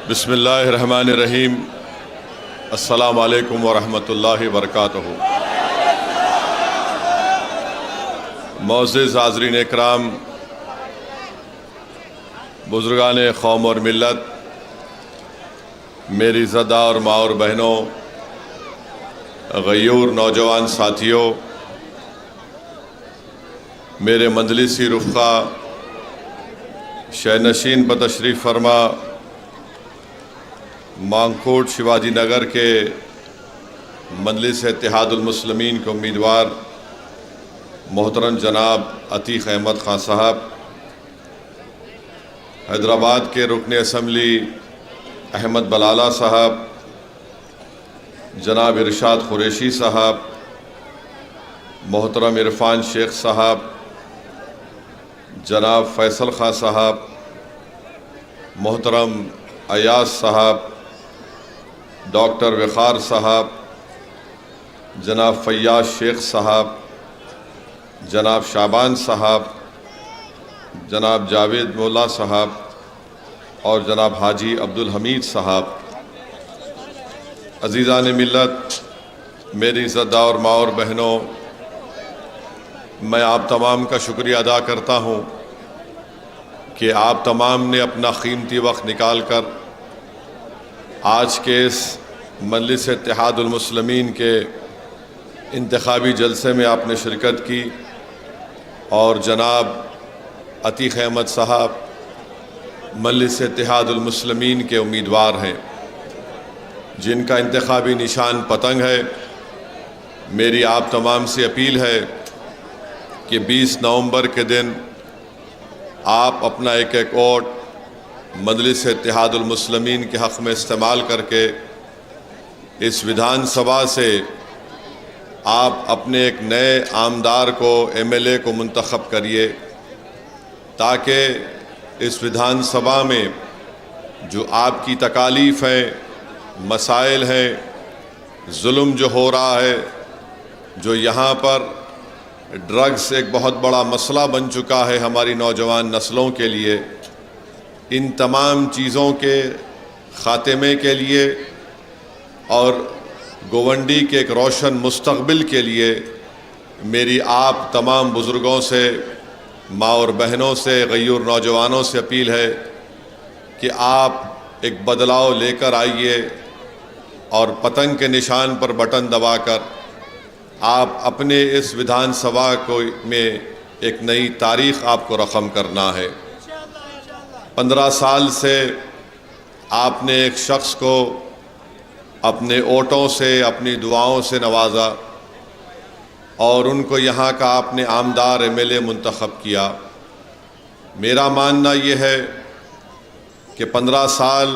बिस्मिल्लाहिर्रहमानिर्रहीम। अस्सलामु अलैकुम वरहमतुल्लाहि वबरकातुहू। मोअज़्ज़िज़ हाज़रीन इकराम, बुज़ुर्गान कौम और मिल्लत, मेरी ज़दा और माँ और बहनों, गयूर नौजवान साथियों, मेरे मजलिसी रुफ़ा, शहनशीन पर तशरीफ़ फरमा मांगकोट शिवाजी नगर के मजलिस इत्तेहादुल मुस्लिमीन के उम्मीदवार मोहतरम जनाब अतीक़ अहमद ख़ान साहब, हैदराबाद के रुकन असम्बली अहमद बलाला साहब, जनाब इरशाद क़ुरैशी साहब, मोहतरम इरफ़ान शेख साहब, जनाब फ़ैसल ख़ान साहब, मोहतरम अयाज साहब, डॉक्टर वक़ार साहब, जनाब फ़ैयाज़ शेख साहब, जनाब शाबान साहब, जनाब जावेद मौला साहब और जनाब हाजी अब्दुल हमीद साहब, अज़ीज़ान मिल्लत, मेरी ज़दा और माँ और बहनों, मैं आप तमाम का शुक्रिया अदा करता हूँ कि आप तमाम ने अपना कीमती वक्त निकाल कर आज के इस मजलिस इत्तेहादुल मुस्लिमीन के इंतखाबी जलसे में आपने शिरकत की और जनाब अतीक़ अहमद साहब मजलिस इत्तेहादुल मुस्लिमीन के उम्मीदवार हैं, जिनका इंतखाबी निशान पतंग है। मेरी आप तमाम से अपील है कि 20 नवंबर के दिन आप अपना एक एक वोट मजलिस इत्तेहादुल मुस्लिमीन के हक़ में इस्तेमाल करके इस विधानसभा से आप अपने एक नए आमदार को MLA को मुंतखब करिए, ताकि इस विधानसभा में जो आपकी तकालीफ़ हैं, मसाइल हैं, जुल्म जो हो रहा है, जो यहाँ पर ड्रग्स एक बहुत बड़ा मसला बन चुका है हमारी नौजवान नस्लों के लिए, इन तमाम चीज़ों के ख़ात्मे के लिए और गोवंडी के एक रोशन मुस्तक़बिल के लिए मेरी आप तमाम बुज़ुर्गों से, माँ और बहनों से, गयूर नौजवानों से अपील है कि आप एक बदलाव लेकर आइए और पतंग के निशान पर बटन दबाकर आप अपने इस विधानसभा को में एक नई तारीख़ आपको रक़म करना है। 15 साल से आपने एक शख्स को अपने वोटों से, अपनी दुआओं से नवाजा और उनको यहाँ का आपने आमदार MLA मुंतखब किया। मेरा मानना ये है कि 15 साल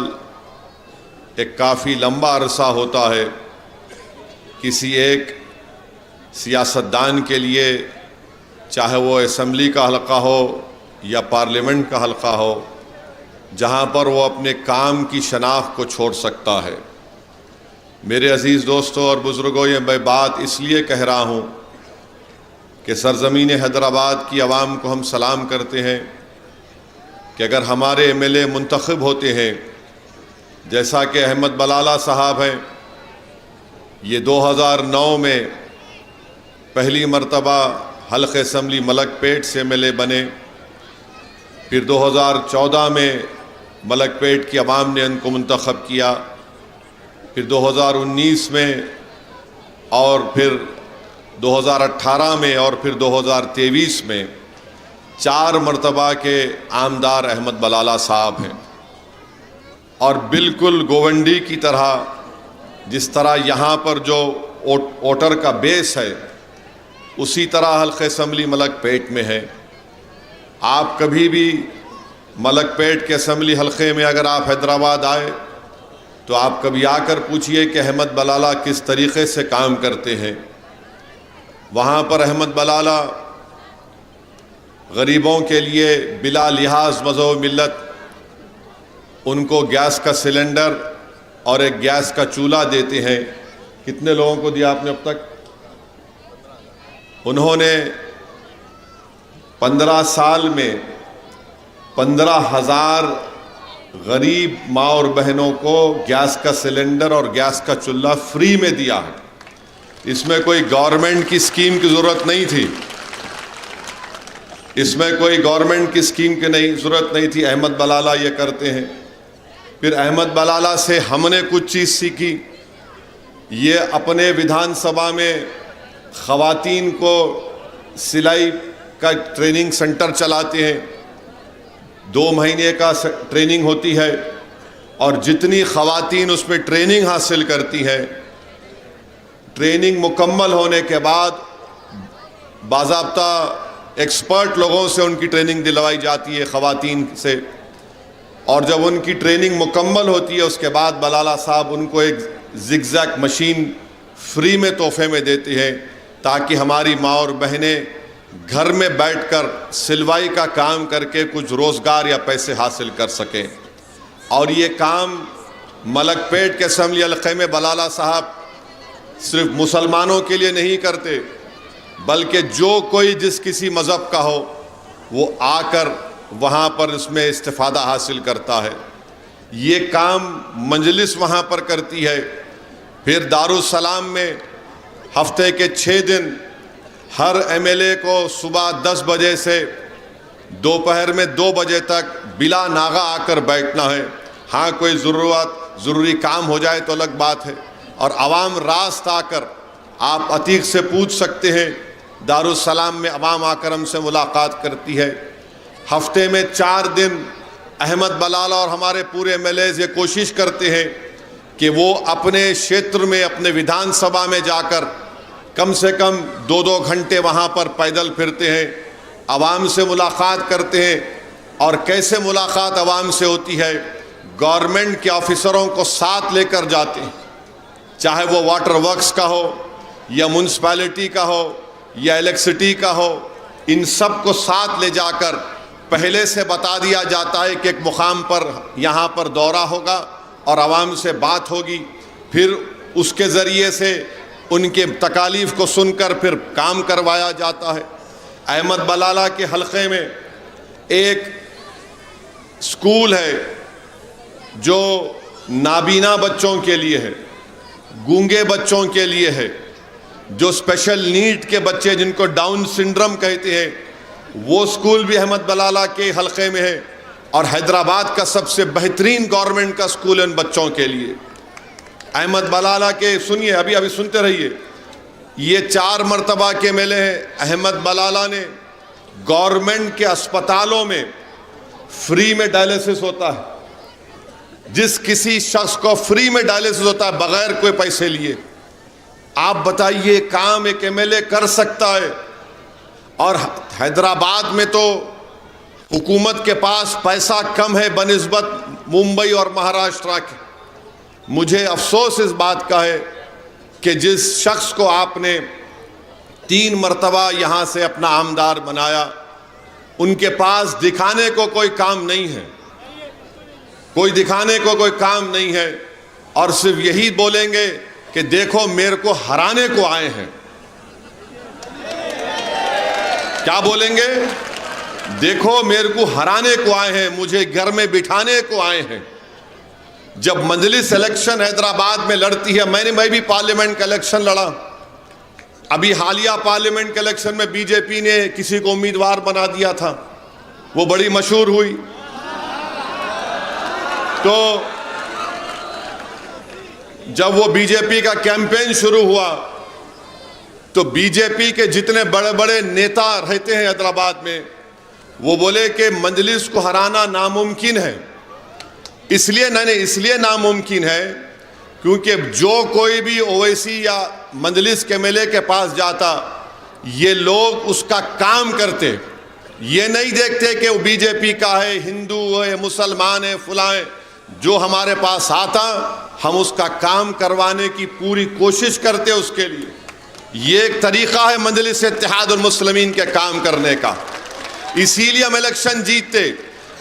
एक काफ़ी लंबा अरसा होता है किसी एक सियासतदान के लिए, चाहे वो असम्बली का हलका हो या पार्लियामेंट का हलका हो, जहाँ पर वो अपने काम की शनाख्त को छोड़ सकता है। मेरे अज़ीज़ दोस्तों और बुज़ुर्गों, ये मैं बात इसलिए कह रहा हूँ कि सरज़मीन हैदराबाद की आवाम को हम सलाम करते हैं कि अगर हमारे MLA मुंतखब होते हैं, जैसा कि अहमद बलाला साहब हैं, ये 2009 में पहली मरतबा हल्क़े असम्बली मलकपेट से MLA बने, फिर 2014 में मलकपेट की आवाम ने उनको मुंतखब किया, फिर 2019 में और फिर 2018 में और फिर 2023 में 4 मरतबा के आमदार अहमद बलाला साहब हैं। और बिल्कुल गोवंडी की तरह, जिस तरह यहाँ पर जो वोटर का बेस है, उसी तरह हल्क़े असम्बली मलकपेट में है। आप कभी भी मलकपेट के असम्बली हल्क़े में अगर आप हैदराबाद आए तो आप कभी आकर पूछिए कि अहमद बलाला किस तरीक़े से काम करते हैं। वहाँ पर अहमद बलाला गरीबों के लिए बिला लिहाज मज़हब मिल्लत उनको गैस का सिलेंडर और एक गैस का चूल्हा देते हैं। कितने लोगों को दिया आपने अब तक? उन्होंने 15 साल में 15,000 गरीब माँ और बहनों को गैस का सिलेंडर और गैस का चूल्हा फ्री में दिया है। इसमें कोई गवर्नमेंट की स्कीम की ज़रूरत नहीं थी, इसमें कोई गवर्नमेंट की स्कीम की ज़रूरत नहीं थी। अहमद बलाला ये करते हैं। फिर अहमद बलाला से हमने कुछ चीज़ सीखी। ये अपने विधानसभा में ख़वातीन को सिलाई का ट्रेनिंग सेंटर चलाते हैं। 2 महीने का ट्रेनिंग होती है और जितनी ख़वातीन उसमें ट्रेनिंग हासिल करती हैं, ट्रेनिंग मुकम्मल होने के बाद बाज़ाब्ता एक्सपर्ट लोगों से उनकी ट्रेनिंग दिलवाई जाती है ख़वातीन से। और जब उनकी ट्रेनिंग मुकम्मल होती है उसके बाद बलाला साहब उनको एक जिगजैग मशीन फ्री में तोहफे में देते हैं, ताकि हमारी माँ और बहनें घर में बैठकर सिलवाई का काम करके कुछ रोज़गार या पैसे हासिल कर सकें। और ये काम मलकपेट के असेंबली हल्के में बलाला साहब सिर्फ मुसलमानों के लिए नहीं करते, बल्कि जो कोई जिस किसी मज़हब का हो वो आकर वहाँ पर इसमें इस्तिफ़ादा हासिल करता है। ये काम मजलिस वहाँ पर करती है। फिर दारुस्सलाम में हफ्ते के 6 दिन हर एमएलए को सुबह 10 बजे से दोपहर में 2 बजे तक बिला नागा आकर बैठना है। हाँ, कोई ज़रूरी काम हो जाए तो अलग बात है। और आवाम रास्त आकर आप अतीक से पूछ सकते हैं, दारुस्सलाम में आवाम आकर हमसे मुलाकात करती है। हफ्ते में 4 दिन अहमद बलाला और हमारे पूरे एमएलएज़ ये कोशिश करते हैं कि वो अपने क्षेत्र में अपने विधानसभा में जाकर कम से कम 2-2 घंटे वहाँ पर पैदल फिरते हैं, आवाम से मुलाकात करते हैं। और कैसे मुलाकात आवाम से होती है, गवर्नमेंट के ऑफिसरों को साथ लेकर जाते हैं, चाहे वो वाटर वर्क्स का हो या म्यूनसिपैलिटी का हो या इलेक्ट्रिसिटी का हो, इन सब को साथ ले जाकर पहले से बता दिया जाता है कि एक मुकाम पर यहाँ पर दौरा होगा और आवाम से बात होगी। फिर उसके ज़रिए से उनके तकालीफ को सुनकर फिर काम करवाया जाता है। अहमद बलाला के हलक़े में एक स्कूल है जो नाबीना बच्चों के लिए है, गूंगे बच्चों के लिए है, जो स्पेशल नीड के बच्चे जिनको डाउन सिंड्रोम कहते हैं, वो स्कूल भी अहमद बलाला के हलक़े में है। और हैदराबाद का सबसे बेहतरीन गवर्नमेंट का स्कूल है उन बच्चों के लिए। अहमद बलाला के सुनिए, अभी सुनते रहिए, ये 4 मरतबा के मेले हैं। अहमद बलाला ने गवर्नमेंट के अस्पतालों में फ्री में डायलिसिस होता है। जिस किसी शख्स को फ्री में डायलिसिस होता है बग़ैर कोई पैसे लिए। आप बताइए, काम एक एमएलए कर सकता है? और हैदराबाद में तो हुकूमत के पास पैसा कम है बनिस्बत मुंबई और महाराष्ट्र के। मुझे अफसोस इस बात का है कि जिस शख्स को आपने 3 मरतबा यहाँ से अपना आमदार बनाया, उनके पास दिखाने को कोई काम नहीं है, कोई दिखाने को कोई काम नहीं है। और सिर्फ यही बोलेंगे कि देखो मेरे को हराने को आए हैं। क्या बोलेंगे? देखो मेरे को हराने को आए हैं, मुझे घर में बिठाने को आए हैं। जब मजलिस इलेक्शन हैदराबाद में लड़ती है, मैं भी पार्लियामेंट का इलेक्शन लड़ा। अभी हालिया पार्लियामेंट के इलेक्शन में बीजेपी ने किसी को उम्मीदवार बना दिया था, वो बड़ी मशहूर हुई। तो जब वो बीजेपी का कैंपेन शुरू हुआ तो बीजेपी के जितने बड़े बड़े नेता रहते हैं हैदराबाद में, वो बोले कि मजलिस को हराना नामुमकिन है। इसलिए नामुमकिन है क्योंकि जो कोई भी ओवैसी या मजलिस के एमएलए के पास जाता, ये लोग उसका काम करते, ये नहीं देखते कि वो बीजेपी का है, हिंदू है, मुसलमान है, फलां है। जो हमारे पास आता हम उसका काम करवाने की पूरी कोशिश करते उसके लिए। ये एक तरीक़ा है मजलिस इत्तेहादुल मुस्लिमीन के काम करने का, इसीलिए हम इलेक्शन जीतते।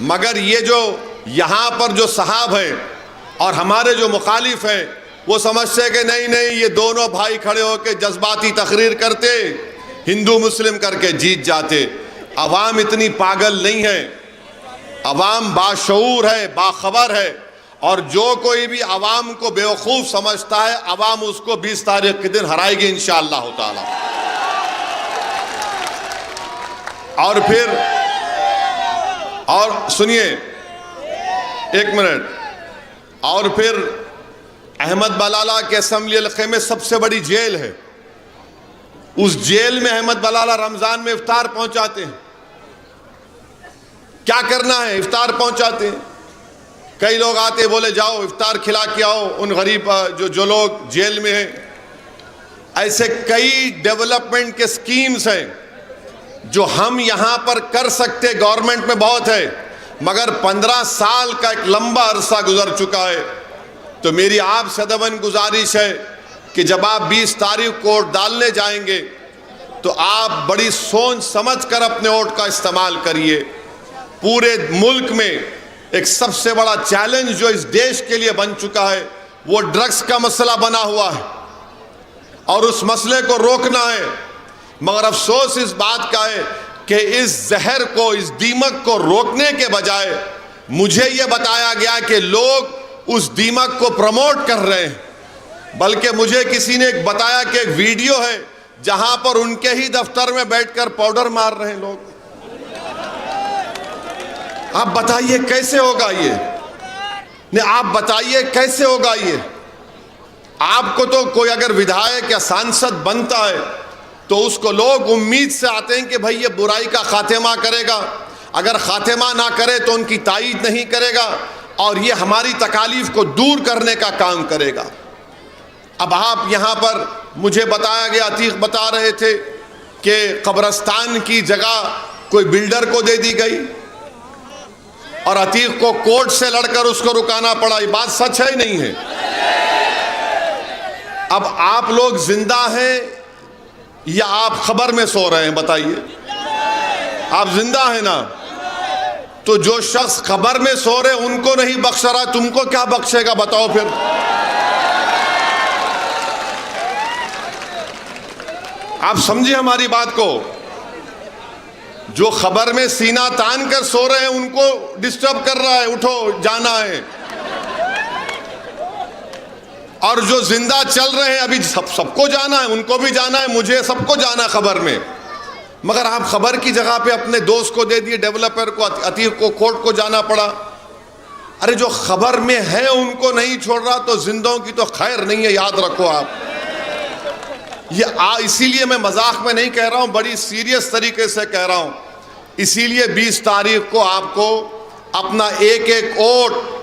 मगर ये जो यहाँ पर जो साहब है और हमारे जो मुखालिफ हैं, वो समझते कि नहीं ये दोनों भाई खड़े होकर जज्बाती तकरीर करते, हिंदू मुस्लिम करके जीत जाते। अवाम इतनी पागल नहीं है। अवाम बाशऊर है, बाखबर है, और जो कोई भी अवाम को बेवकूफ़ समझता है, अवाम उसको 20 तारीख के दिन हराएगी इंशाअल्लाह ताला। और फिर और सुनिए एक मिनट, और फिर अहमद बलाला के असेंबली हल्के में सबसे बड़ी जेल है, उस जेल में अहमद बलाला रमजान में इफ्तार पहुंचाते हैं। क्या करना है, इफ्तार पहुंचाते हैं। कई लोग आते बोले जाओ इफ्तार खिला के आओ उन गरीब जो लोग जेल में हैं। ऐसे कई डेवलपमेंट के स्कीम्स हैं जो हम यहां पर कर सकते, गवर्नमेंट में बहुत है, मगर 15 साल का एक लंबा अरसा गुजर चुका है। तो मेरी आपसे अदबन गुजारिश है कि जब आप 20 तारीख को वोट डालने जाएंगे तो आप बड़ी सोच समझ कर अपने वोट का इस्तेमाल करिए। पूरे मुल्क में एक सबसे बड़ा चैलेंज जो इस देश के लिए बन चुका है वो ड्रग्स का मसला बना हुआ है और उस मसले को रोकना है। मगर अफसोस इस बात का है कि इस जहर को, इस दीमक को रोकने के बजाय मुझे ये बताया गया कि लोग उस दीमक को प्रमोट कर रहे हैं। बल्कि मुझे किसी ने बताया कि एक वीडियो है जहां पर उनके ही दफ्तर में बैठकर पाउडर मार रहे हैं लोग। आप बताइए कैसे होगा ये? नहीं, आप बताइए कैसे होगा ये? आपको तो कोई अगर विधायक या सांसद बनता है तो उसको लोग उम्मीद से आते हैं कि भाई ये बुराई का खात्मा करेगा, अगर खात्मा ना करे तो उनकी तायीद नहीं करेगा और ये हमारी तकालीफ को दूर करने का काम करेगा। अब आप यहाँ पर मुझे बताया गया, अतीक बता रहे थे कि कब्रस्तान की जगह कोई बिल्डर को दे दी गई और अतीक को कोर्ट से लड़कर उसको रुकाना पड़ा। ये बात सच है नहीं है? अब आप लोग जिंदा हैं या आप खबर में सो रहे हैं? बताइए। आप जिंदा हैं ना? तो जो शख्स खबर में सो रहे उनको नहीं बख्श रहा, तुमको क्या बख्शेगा? बताओ फिर। आप समझिए हमारी बात को। जो खबर में सीना तान कर सो रहे हैं उनको डिस्टर्ब कर रहा है, उठो जाना है। और जो जिंदा चल रहे हैं अभी सबको जाना है, उनको भी जाना है, मुझे सबको जाना है खबर में। मगर आप खबर की जगह पे अपने दोस्त को दे दिए, डेवलपर को, अतीक को कोर्ट को जाना पड़ा। अरे जो खबर में है उनको नहीं छोड़ रहा तो जिंदों की तो खैर नहीं है, याद रखो आप ये। इसीलिए मैं मजाक में नहीं कह रहा हूं, बड़ी सीरियस तरीके से कह रहा हूं। इसीलिए 20 तारीख को आपको अपना एक एक वोट,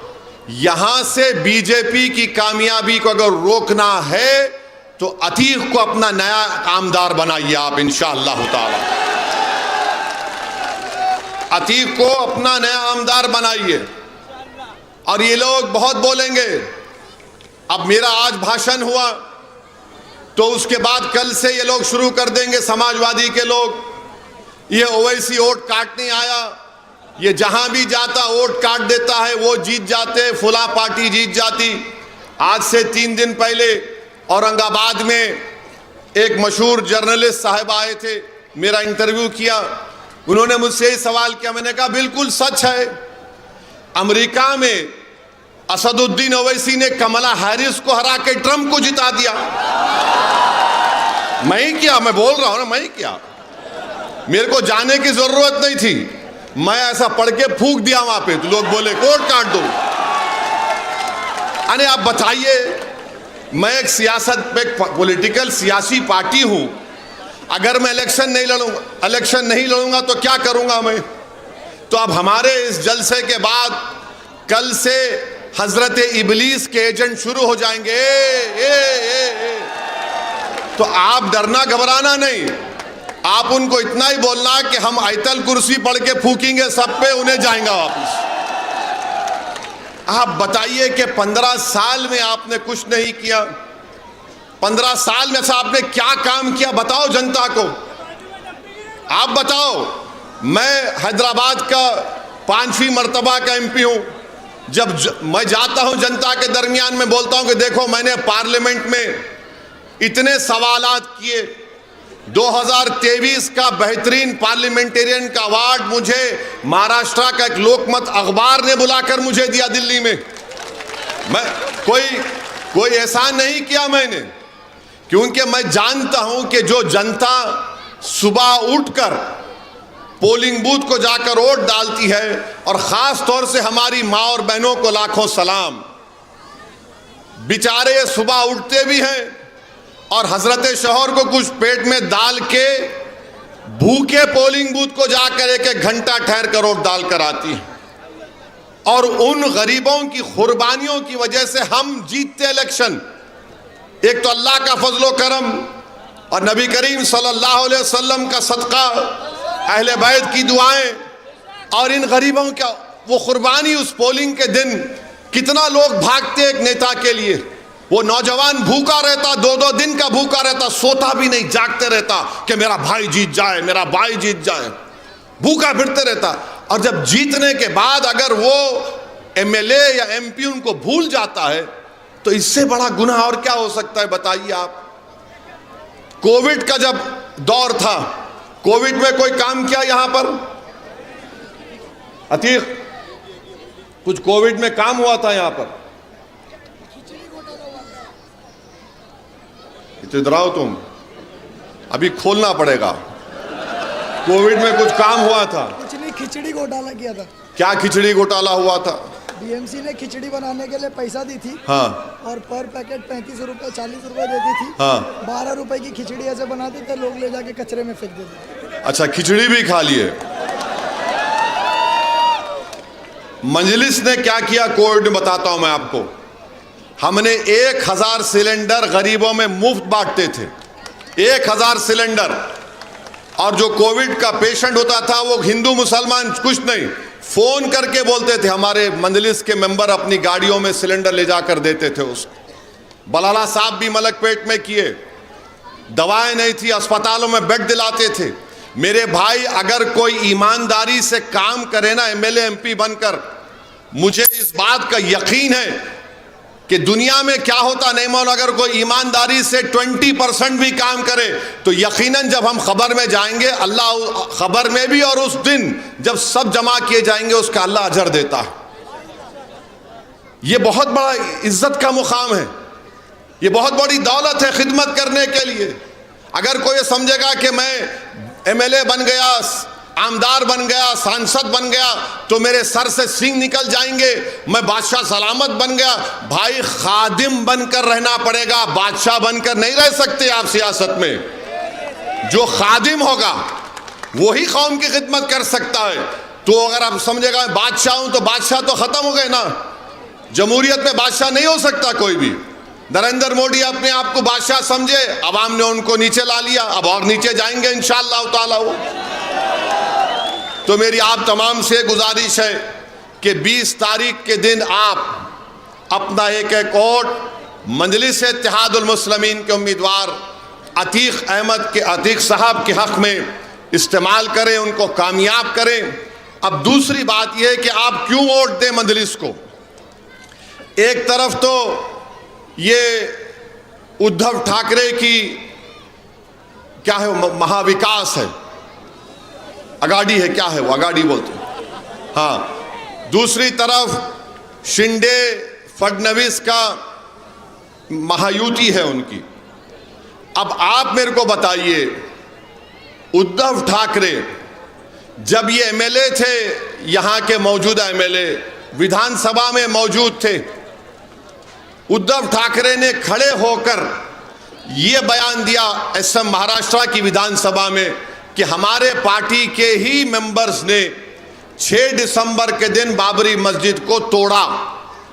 यहां से बीजेपी की कामयाबी को अगर रोकना है तो अतीक को अपना नया आमदार बनाइए आप इंशाअल्लाह ताला। अतीक को अपना नया आमदार बनाइए। और ये लोग बहुत बोलेंगे। अब मेरा आज भाषण हुआ तो उसके बाद कल से ये लोग शुरू कर देंगे, समाजवादी के लोग, ये ओवैसी वोट काटने आया, ये जहां भी जाता वोट काट देता है, वो जीत जाते, फुला पार्टी जीत जाती। आज से 3 दिन पहले औरंगाबाद में एक मशहूर जर्नलिस्ट साहब आए थे, मेरा इंटरव्यू किया। उन्होंने मुझसे ही सवाल किया, मैंने कहा बिल्कुल सच है। अमेरिका में असदुद्दीन ओवैसी ने कमला हैरिस को हरा के ट्रंप को जिता दिया। मैं ही किया, मैं बोल रहा हूं ना, मैं ही किया। मेरे को जाने की जरूरत नहीं थी, मैं ऐसा पढ़ के फूंक दिया वहां पे, तो लोग बोले कोर्ट काट दो। अरे आप बताइए, मैं एक सियासत पे पॉलिटिकल सियासी पार्टी हूं, अगर मैं इलेक्शन नहीं लड़ूंगा तो क्या करूंगा मैं? तो अब हमारे इस जलसे के बाद कल से हजरत इबलीस के एजेंट शुरू हो जाएंगे। तो आप डरना घबराना नहीं, आप उनको इतना ही बोलना कि हम आयतल कुर्सी पढ़ के फूकेंगे सब पे, उन्हें जाएगा वापस। आप बताइए कि 15 साल में आपने कुछ नहीं किया। 15 साल में से आपने क्या काम किया बताओ जनता को, आप बताओ। मैं हैदराबाद का 5वीं मर्तबा का एमपी हूं। जब मैं जाता हूं जनता के दरमियान में बोलता हूं कि देखो मैंने पार्लियामेंट में इतने सवालात किए, 2023 का बेहतरीन पार्लियामेंटेरियन का अवार्ड मुझे महाराष्ट्र का एक लोकमत अखबार ने बुलाकर मुझे दिया दिल्ली में। मैं कोई एहसान नहीं किया मैंने, क्योंकि मैं जानता हूं कि जो जनता सुबह उठकर पोलिंग बूथ को जाकर वोट डालती है, और खास तौर से हमारी माँ और बहनों को लाखों सलाम, बेचारे सुबह उठते भी हैं और हजरत शौहर को कुछ पेट में डाल के भूखे पोलिंग बूथ को जाकर एक एक घंटा ठहर कर वोट डाल कर आती हैं। और उन गरीबों की कुर्बानियों की वजह से हम जीतते इलेक्शन। एक तो अल्लाह का फजलो करम और नबी करीम सल्लल्लाहु अलैहि वसल्लम का सदका, अहले बैत की दुआएं, और इन गरीबों का वो कुर्बानी। उस पोलिंग के दिन कितना लोग भागते एक नेता के लिए। वो नौजवान भूखा रहता, 2-2 दिन का भूखा रहता, सोता भी नहीं, जागते रहता कि मेरा भाई जीत जाए, मेरा भाई जीत जाए, भूखा फिरते रहता। और जब जीतने के बाद अगर वो एमएलए या एमपी उनको भूल जाता है, तो इससे बड़ा गुनाह और क्या हो सकता है, बताइए आप। कोविड का जब दौर था, कोविड में कोई काम किया यहां पर? अतीक, कुछ कोविड में काम हुआ था यहां पर? इधर आओ तुम, अभी खोलना पड़ेगा। कोविड में कुछ काम हुआ था? कुछ नहीं, खिचड़ी घोटाला किया था। क्या खिचड़ी घोटाला हुआ था? बीएमसी ने खिचड़ी बनाने के लिए पैसा दी थी। हाँ। और पर पैकेट 35 रुपए 40 रुपए देती थी। हाँ। 12 रुपए की खिचड़ी ऐसे बनाते थे, लोग ले जाके कचरे में फेंक देते थे। अच्छा, खिचड़ी भी खा लिए। मजलिस ने क्या किया कोविड में, बताता हूं मैं आपको। हमने 1000 सिलेंडर गरीबों में मुफ्त बांटते थे, 1000 सिलेंडर। और जो कोविड का पेशेंट होता था, वो हिंदू मुसलमान कुछ नहीं, फोन करके बोलते थे, हमारे मजलिस के मेंबर अपनी गाड़ियों में सिलेंडर ले जाकर देते थे उसको। बलाला साहब भी मलकपेट में किए, दवाएं नहीं थी, अस्पतालों में बेड दिलाते थे। मेरे भाई, अगर कोई ईमानदारी से काम करे ना एमएलए एमपी बनकर, मुझे इस बात का यकीन है कि दुनिया में क्या होता नहीं मालूम, अगर कोई ईमानदारी से 20% भी काम करे तो यकीनन जब हम खबर में जाएंगे, अल्लाह खबर में भी, और उस दिन जब सब जमा किए जाएंगे उसका अल्लाह अजर देता है। ये बहुत बड़ा इज्जत का मुकाम है, ये बहुत बड़ी दौलत है खिदमत करने के लिए। अगर कोई समझेगा कि मैं एमएलए बन गया, आमदार बन गया, सांसद बन गया, तो मेरे सर से सींग निकल जाएंगे, मैं बादशाह सलामत बन गया। भाई, खादिम बनकर रहना पड़ेगा, बादशाह बनकर नहीं रह सकते आप सियासत में। जो खादिम होगा वही कौम की खिदमत कर सकता है। तो अगर आप समझेगा मैं बादशाह हूं, तो बादशाह तो खत्म हो गए ना। जमहूरियत में बादशाह नहीं हो सकता कोई भी। नरेंद्र मोदी अपने आप को बादशाह समझे, अवाम ने उनको नीचे ला लिया, अब और नीचे जाएंगे इंशाअल्लाह ताला वो। तो मेरी आप तमाम से गुजारिश है कि 20 तारीख के दिन आप अपना एक वोट मजलिस इत्तेहादुल मुस्लिमीन के उम्मीदवार अतीक साहब के हक में इस्तेमाल करें, उनको कामयाब करें। अब दूसरी बात यह है कि आप क्यों वोट दें मजलिस को। एक तरफ तो ये उद्धव ठाकरे की क्या है, महाविकास है, अगाड़ी है, क्या है वो, अगाड़ी बोलते हैं, हाँ। दूसरी तरफ शिंदे फडणवीस का महायुति है उनकी। अब आप मेरे को बताइए, उद्धव ठाकरे जब ये एमएलए थे, यहां के मौजूदा एमएलए विधानसभा में मौजूद थे, उद्धव ठाकरे ने खड़े होकर यह बयान दिया एसएम महाराष्ट्र की विधानसभा में कि हमारे पार्टी के ही मेंबर्स ने 6 दिसंबर के दिन बाबरी मस्जिद को तोड़ा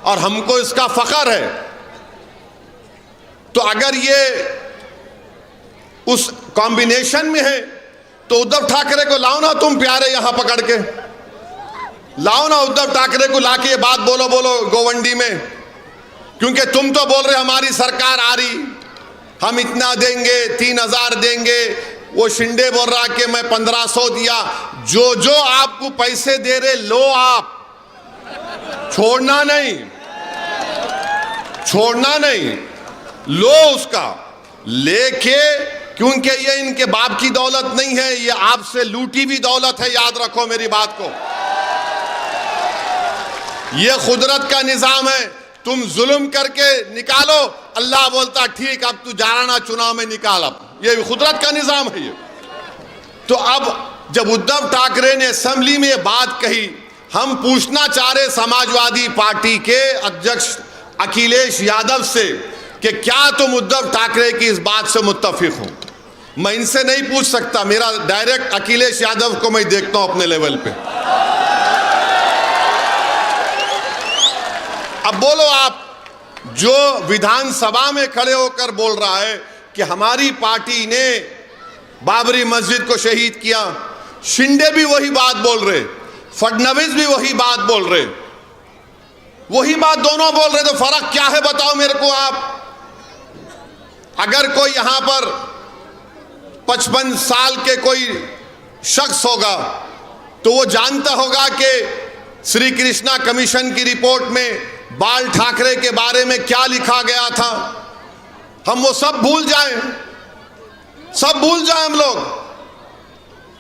और हमको इसका फख्र है। तो अगर ये उस कॉम्बिनेशन में है, तो उद्धव ठाकरे को लाओ ना तुम प्यारे, यहां पकड़ के लाओ ना उद्धव ठाकरे को, लाके ये बात बोलो गोवंडी में। क्योंकि तुम तो बोल रहे हमारी सरकार आ रही, हम इतना देंगे, 3000 देंगे। वो शिंदे बोल रहा कि मैं 1500 दिया। जो आपको पैसे दे रहे लो, आप छोड़ना नहीं लो उसका लेके, क्योंकि ये इनके बाप की दौलत नहीं है, ये आपसे लूटी हुई दौलत है। याद रखो मेरी बात को। ये कुदरत का निजाम है, तुम जुल्म करके निकालो, अल्लाह बोलता ठीक अब तू जाना चुनाव में निकाल। अब ये कुदरत का निजाम है ये। तो अब जब उद्धव ठाकरे ने असेंबली में ये बात कही, हम पूछना चाह रहे समाजवादी पार्टी के अध्यक्ष अखिलेश यादव से कि क्या तुम उद्धव ठाकरे की इस बात से मुत्तफिक हो। मैं इनसे नहीं पूछ सकता, मेरा डायरेक्ट अखिलेश यादव को मैं देखता हूं अपने लेवल पे। अब बोलो आप, जो विधानसभा में खड़े होकर बोल रहा है कि हमारी पार्टी ने बाबरी मस्जिद को शहीद किया, शिंदे भी वही बात बोल रहे, फडणवीस भी वही बात बोल रहे, वही बात दोनों बोल रहे, तो फर्क क्या है बताओ मेरे को आप। अगर कोई यहां पर 55 साल के कोई शख्स होगा तो वो जानता होगा कि श्री कृष्णा कमीशन की रिपोर्ट में बाल ठाकरे के बारे में क्या लिखा गया था। हम वो सब भूल जाएं, सब भूल जाएं, हम लोग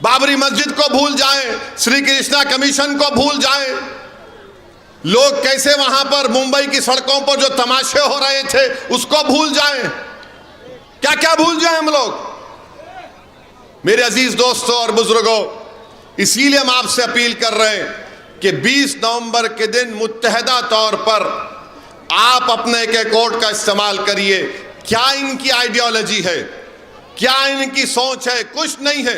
बाबरी मस्जिद को भूल जाएं, श्री कृष्णा कमीशन को भूल जाएं, लोग कैसे वहां पर मुंबई की सड़कों पर जो तमाशे हो रहे थे उसको भूल जाएं, क्या क्या भूल जाएं हम लोग। मेरे अजीज दोस्तों और बुजुर्गों, इसीलिए हम आपसे अपील कर रहे हैं कि 20 नवंबर के दिन मुत्तहदा तौर पर आप अपने एक कोड का इस्तेमाल करिए। क्या इनकी आइडियोलॉजी है, क्या इनकी सोच है, कुछ नहीं है।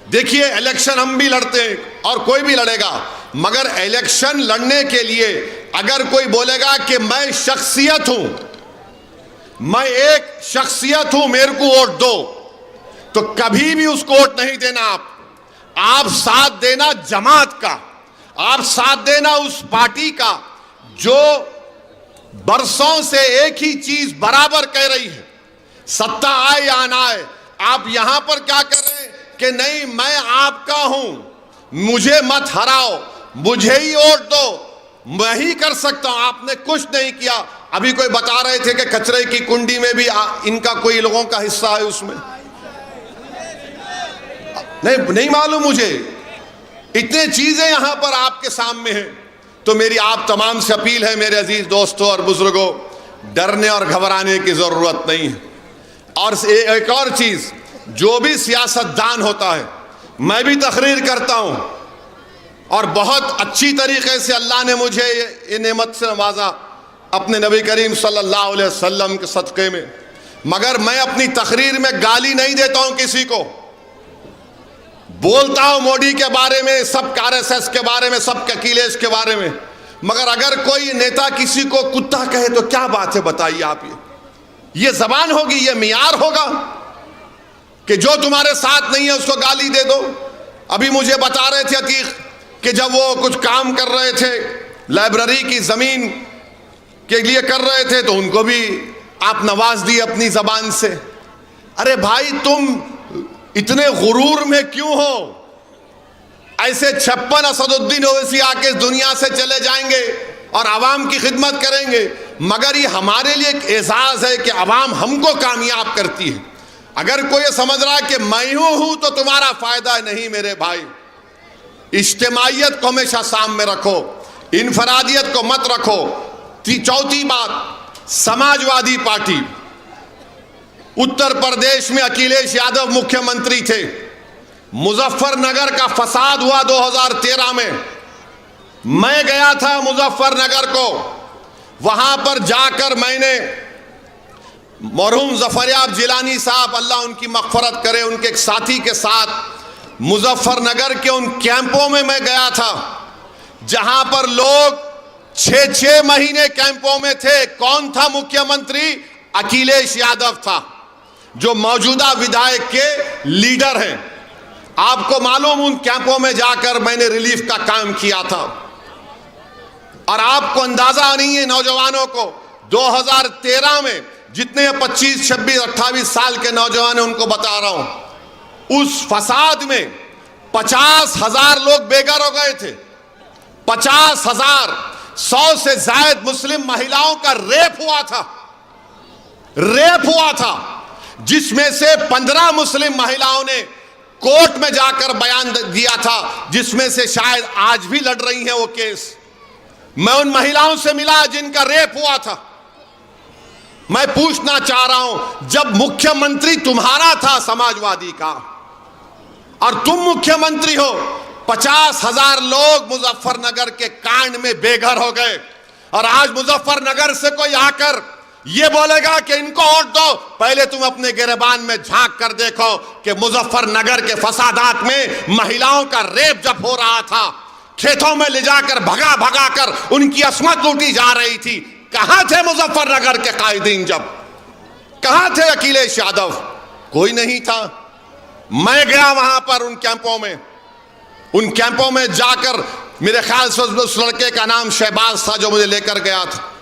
देखिए इलेक्शन हम भी लड़ते हैं और कोई भी लड़ेगा, मगर इलेक्शन लड़ने के लिए अगर कोई बोलेगा कि मैं शख्सियत हूं, मैं एक शख्सियत हूं, मेरे को वोट दो, तो कभी भी उसको वोट नहीं देना। आप साथ देना जमात का, आप साथ देना उस पार्टी का जो बरसों से एक ही चीज बराबर कह रही है, सत्ता आए या ना आए। आप यहां पर क्या कर रहे हैं कि नहीं मैं आपका हूं, मुझे मत हराओ, मुझे ही वोट दो, मैं ही कर सकता हूं। आपने कुछ नहीं किया। अभी कोई बता रहे थे कि कचरे की कुंडी में भी इनका कोई लोगों का हिस्सा है, उसमें नहीं मालूम मुझे। इतने चीजें यहां पर आपके सामने हैं। तो मेरी आप तमाम से अपील है मेरे अजीज दोस्तों और बुजुर्गों, डरने और घबराने की जरूरत नहीं है। और एक और चीज, जो भी सियासतदान होता है, मैं भी तकरीर करता हूं और बहुत अच्छी तरीके से अल्लाह ने मुझे ये नेमत से नवाजा अपने नबी करीम सल्लल्लाहु अलैहि वसल्लम के सदक़े में। मगर मैं अपनी तकरीर में गाली नहीं देता हूं किसी को, बोलता हूं मोदी के बारे में, सब आरएसएस के बारे में, सब अखिलेश के बारे में। मगर अगर कोई नेता किसी को कुत्ता कहे तो क्या बात है बताइए आप। ये जबान होगी, ये मियार होगा कि जो तुम्हारे साथ नहीं है उसको गाली दे दो। अभी मुझे बता रहे थे अतीक कि जब वो कुछ काम कर रहे थे, लाइब्रेरी की जमीन के लिए कर रहे थे, तो उनको भी आप नवाज दिए अपनी जबान से। अरे भाई तुम इतने गुरूर में क्यों हो? ऐसे 56 असदुद्दीन ओवैसी आके दुनिया से चले जाएंगे और आवाम की खिदमत करेंगे, मगर ये हमारे लिए एक एजाज है कि आवाम हमको कामयाब करती है। अगर कोई समझ रहा है कि मैं हूं तो तुम्हारा फायदा नहीं मेरे भाई। इज्तिमाइयत को हमेशा सामने रखो, इनफरादियत को मत रखो। चौथी बात, समाजवादी पार्टी, उत्तर प्रदेश में अखिलेश यादव मुख्यमंत्री थे, मुजफ्फरनगर का फसाद हुआ 2013 में। मैं गया था मुजफ्फरनगर को, वहां पर जाकर मैंने मरहूम ज़फ़रयाब जिलानी साहब, अल्लाह उनकी मग़फ़रत करे, उनके एक साथी के साथ मुजफ्फरनगर के उन कैंपों में मैं गया था जहां पर लोग 6-6 महीने कैंपों में थे। कौन था मुख्यमंत्री? अखिलेश यादव था, जो मौजूदा विधायक के लीडर हैं। आपको मालूम, उन कैंपों में जाकर मैंने रिलीफ का काम किया था। और आपको अंदाजा नहीं है नौजवानों को, 2013 में जितने 25, 26, 28 साल के नौजवान हैं उनको बता रहा हूं, उस फसाद में 50,000 लोग बेघर हो गए थे। 50,000, 100 से ज्यादा मुस्लिम महिलाओं का रेप हुआ था, रेप हुआ था। जिसमें से 15 मुस्लिम महिलाओं ने कोर्ट में जाकर बयान दिया था, जिसमें से शायद आज भी लड़ रही हैं वो केस। मैं उन महिलाओं से मिला जिनका रेप हुआ था। मैं पूछना चाह रहा हूं, जब मुख्यमंत्री तुम्हारा था समाजवादी का और तुम मुख्यमंत्री हो, 50,000 लोग मुजफ्फरनगर के कांड में बेघर हो गए, और आज मुजफ्फरनगर से कोई आकर ये बोलेगा कि इनको वोट दो, पहले तुम अपने गिरबान में झांक कर देखो कि मुजफ्फरनगर के फसादात में महिलाओं का रेप जब हो रहा था, खेतों में ले जाकर भगा भगा कर उनकी अस्मत लूटी जा रही थी, कहां थे मुजफ्फरनगर के कायदीन? जब कहां थे अखिलेश यादव? कोई नहीं था। मैं गया वहां पर उन कैंपों में जाकर, मेरे ख्याल से उस लड़के का नाम शहबाज था जो मुझे लेकर गया था।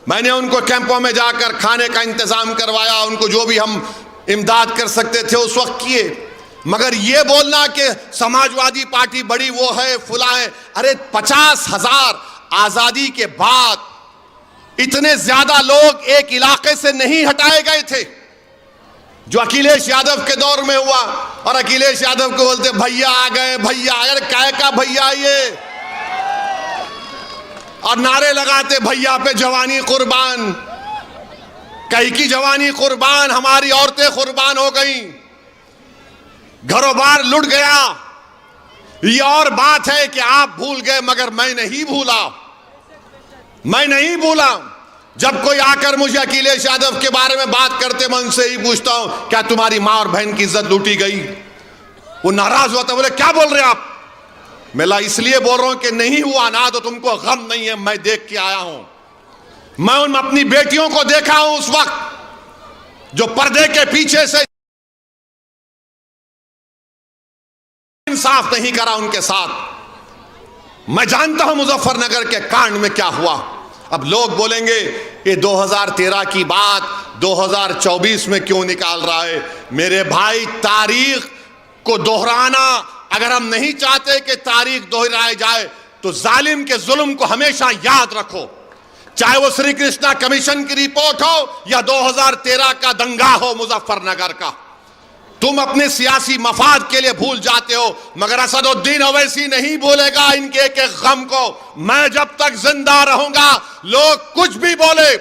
मैंने उनको कैंपों में जाकर खाने का इंतजाम करवाया, उनको जो भी हम इमदाद कर सकते थे उस वक्त किए। मगर ये बोलना कि समाजवादी पार्टी बड़ी वो है, फुला है, अरे 50,000 आजादी के बाद इतने ज्यादा लोग एक इलाके से नहीं हटाए गए थे जो अखिलेश यादव के दौर में हुआ। और अखिलेश यादव को बोलते भैया आ गए, भैया आ गए, काय का भैया ये, और नारे लगाते भैया पे जवानी कुर्बान, कहीं की जवानी कुर्बान, हमारी औरतें कुर्बान हो गई, घरों बार लुट गया। ये और बात है कि आप भूल गए, मगर मैं नहीं भूला। मैं नहीं भूला। जब कोई आकर मुझे अखिलेश यादव के बारे में बात करते, मैं उनसे ही पूछता हूं क्या तुम्हारी मां और बहन की इज्जत लूटी गई? वो नाराज होता, बोले क्या बोल रहे आप? मैं इसलिए बोल रहा हूं कि नहीं हुआ ना तो तुमको गम नहीं है, मैं देख के आया हूं। मैं उन अपनी बेटियों को देखा हूं उस वक्त जो पर्दे के पीछे से इंसाफ नहीं करा उनके साथ। मैं जानता हूं मुजफ्फरनगर के कांड में क्या हुआ। अब लोग बोलेंगे ये 2013 की बात 2024 में क्यों निकाल रहा है? मेरे भाई, तारीख को दोहराना, अगर हम नहीं चाहते कि तारीख दोहराई जाए तो जालिम के जुल्म को हमेशा याद रखो, चाहे वो श्री कृष्णा कमीशन की रिपोर्ट हो या 2013 का दंगा हो मुजफ्फरनगर का। तुम अपने सियासी मफाद के लिए भूल जाते हो, मगर असदुद्दीन ओवैसी नहीं भूलेगा इनके एक एक गम को। मैं जब तक जिंदा रहूंगा, लोग कुछ भी बोले,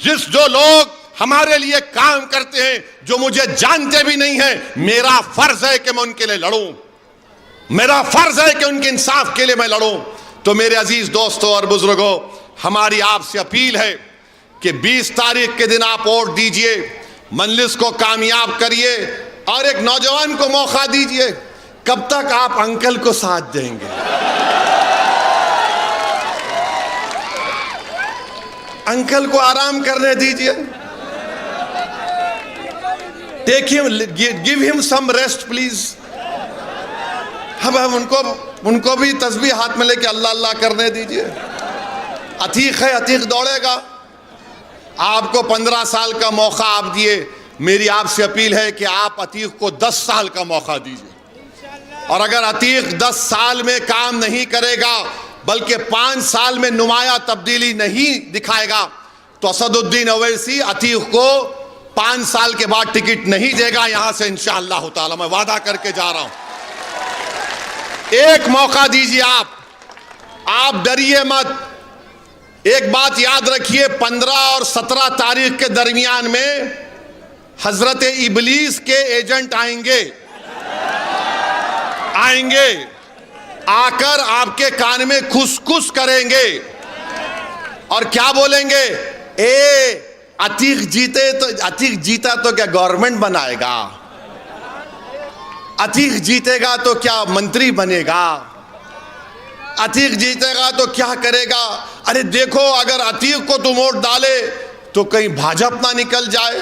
जो लोग हमारे लिए काम करते हैं, जो मुझे जानते भी नहीं है, मेरा फर्ज है कि मैं उनके लिए लड़ूं, मेरा फर्ज है कि उनके इंसाफ के लिए मैं लड़ूं। तो मेरे अजीज दोस्तों और बुजुर्गों, हमारी आपसे अपील है कि 20 तारीख के दिन आप वोट दीजिए, मजलिस को कामयाब करिए और एक नौजवान को मौका दीजिए। कब तक आप अंकल को साथ देंगे? अंकल को आराम करने दीजिए। Take him, give him some rest please. अब उनको भी तस्बीह हाथ में लेके अल्लाह अल्लाह करने दीजिए। अतीक है, अतीक दौड़ेगा। आपको 15 साल का मौका आप दिए, मेरी आपसे अपील है कि आप अतीक को 10 साल का मौका दीजिए। और अगर अतीक 10 साल में काम नहीं करेगा, बल्कि 5 साल में नुमाया तब्दीली नहीं दिखाएगा, तो असदुद्दीन ओवैसी अतीक को 5 साल के बाद टिकट नहीं देगा यहां से इंशाअल्लाह ताला। मैं वादा करके जा रहा हूं। एक मौका दीजिए आप डरिए मत। एक बात याद रखिए, 15 और 17 तारीख के दरमियान में हजरत इबलीस के एजेंट आएंगे, आकर आपके कान में खुसखुस करेंगे और क्या बोलेंगे? अतीक जीता तो क्या गवर्नमेंट बनाएगा? अतीक जीतेगा तो क्या मंत्री बनेगा? अतीक जीतेगा तो क्या करेगा? अरे देखो, अगर अतीक को तुम वोट डाले तो कहीं भाजपा ना निकल जाए।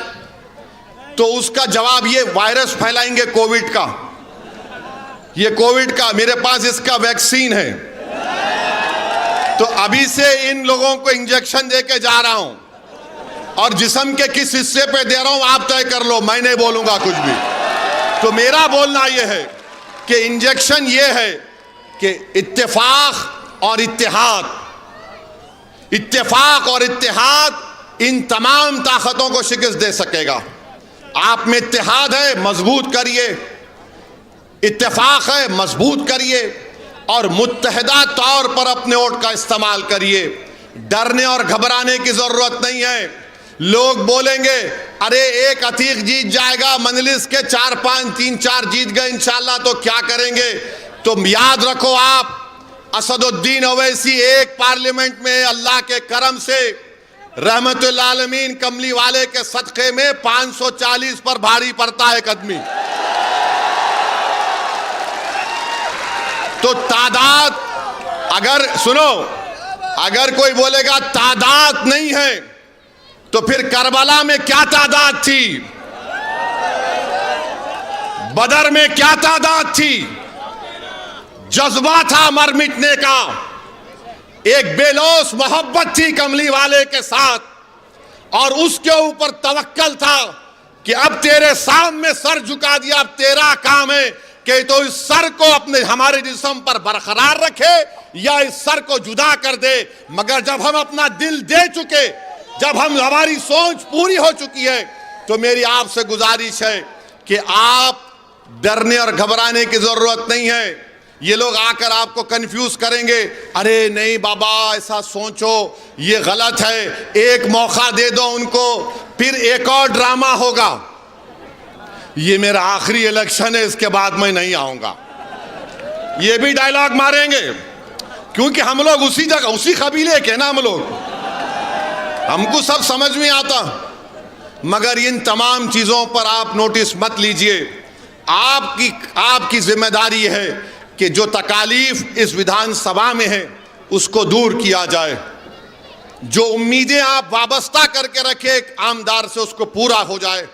तो उसका जवाब, ये वायरस फैलाएंगे कोविड का, ये कोविड का, मेरे पास इसका वैक्सीन है, तो अभी से इन लोगों को इंजेक्शन देके जा रहा हूं और जिस्म के किस हिस्से पे दे रहा हूं आप तय कर लो, मैं नहीं बोलूंगा कुछ भी। तो मेरा बोलना यह है कि इंजेक्शन यह है कि इत्तेफाक और इत्तेहाद इन तमाम ताकतों को शिकस्त दे सकेगा। आप में इत्तेहाद है, मजबूत करिए, इत्तेफाक है, मजबूत करिए और मुत्तहिदा तौर पर अपने वोट का इस्तेमाल करिए। डरने और घबराने की जरूरत नहीं है। लोग बोलेंगे अरे एक अतीक जीत जाएगा, मजलिस के 4-5 3-4 जीत गए इंशाल्लाह तो क्या करेंगे। तो याद रखो, आप असदुद्दीन ओवैसी एक पार्लियामेंट में अल्लाह के करम से रहमतुल आलमीन कमली वाले के सदक़े में 540 पर भारी पड़ता है कदमी। तो तादाद, अगर सुनो, अगर कोई बोलेगा तादाद नहीं है तो फिर करबला में क्या तादाद थी, बदर में क्या तादाद थी। जज्बा था मर मिटने का, एक बेलौस मोहब्बत थी कमली वाले के साथ और उसके ऊपर तवक्कल था कि अब तेरे सामने सर झुका दिया, अब तेरा काम है कि तो इस सर को अपने हमारे जिस्म पर बरकरार रखे या इस सर को जुदा कर दे। मगर जब हम अपना दिल दे चुके, जब हमारी सोच पूरी हो चुकी है, तो मेरी आपसे गुजारिश है कि आप डरने और घबराने की जरूरत नहीं है। ये लोग आकर आपको कंफ्यूज करेंगे, अरे नहीं बाबा ऐसा सोचो, ये गलत है, एक मौका दे दो उनको, फिर एक और ड्रामा होगा। ये मेरा आखिरी इलेक्शन है, इसके बाद मैं नहीं आऊंगा। ये भी डायलॉग मारेंगे क्योंकि हम लोग उसी जगह, उसी कबीले के ना हम लोग, हमको सब समझ में आता। मगर इन तमाम चीजों पर आप नोटिस मत लीजिए। आपकी जिम्मेदारी है कि जो तकालीफ इस विधानसभा में है उसको दूर किया जाए। जो उम्मीदें आप वाबस्ता करके रखे एक आमदार से, उसको पूरा हो जाए।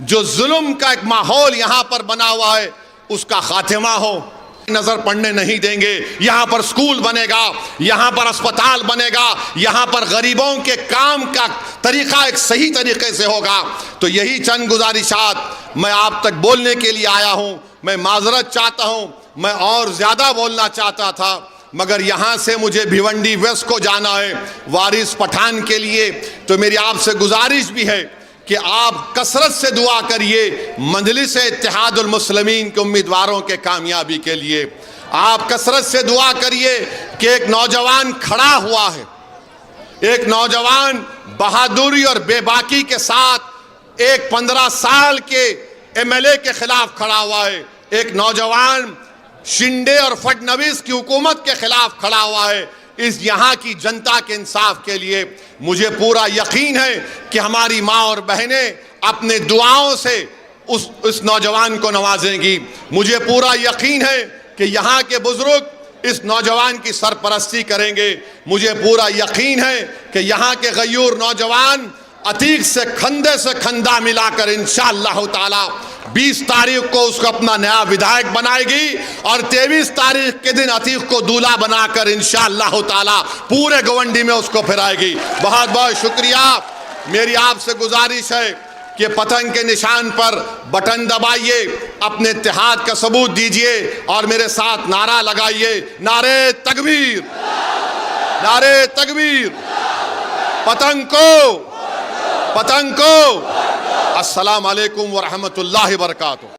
जो जुल्म का एक माहौल यहां पर बना हुआ है उसका खात्मा हो। नजर पड़ने नहीं देंगे। यहां पर स्कूल बनेगा, यहां पर अस्पताल बनेगा, यहां पर गरीबों के काम का तरीका एक सही तरीके से होगा। तो यही चंद गुजारिशात मैं आप तक बोलने के लिए आया हूं। मैं माजरत चाहता हूं, मैं और ज्यादा बोलना चाहता था मगर यहां से मुझे भिवंडी वेस्ट को जाना है वारिस पठान के लिए। तो मेरी आपसे गुजारिश भी है कि आप कसरत से दुआ करिए मजलिस इत्तेहादुल मुस्लिमीन के उम्मीदवारों के कामयाबी के लिए। आप कसरत से दुआ करिए कि एक नौजवान खड़ा हुआ है, एक नौजवान बहादुरी और बेबाकी के साथ एक 15 साल के एमएलए के खिलाफ खड़ा हुआ है। एक नौजवान शिंदे और फडणवीस की हुकूमत के खिलाफ खड़ा हुआ है। इस यहाँ की जनता के इंसाफ के लिए मुझे पूरा यकीन है कि हमारी माँ और बहनें अपने दुआओं से उस नौजवान को नवाजेंगी। मुझे पूरा यकीन है कि यहाँ के बुजुर्ग इस नौजवान की सरपरस्ती करेंगे। मुझे पूरा यकीन है कि यहाँ के गयूर नौजवान अतीक से खंदा मिलाकर इंशाअल्लाह ताला 20 तारीख को उसको अपना नया विधायक बनाएगी और 23 तारीख के दिन अतीक को दूल्हा बनाकर इंशाअल्लाह ताला पूरे गवंडी में उसको फिराएगी। बहुत बहुत शुक्रिया। मेरी आपसे गुजारिश है कि पतंग के निशान पर बटन दबाइए, अपने इत्तेहाद का सबूत दीजिए और मेरे साथ नारा लगाइए, नारे तकबीर, नारे तकबीर। पतंग को अस्सलाम वालेकुम व रहमतुल्लाहि व बरकातुहू।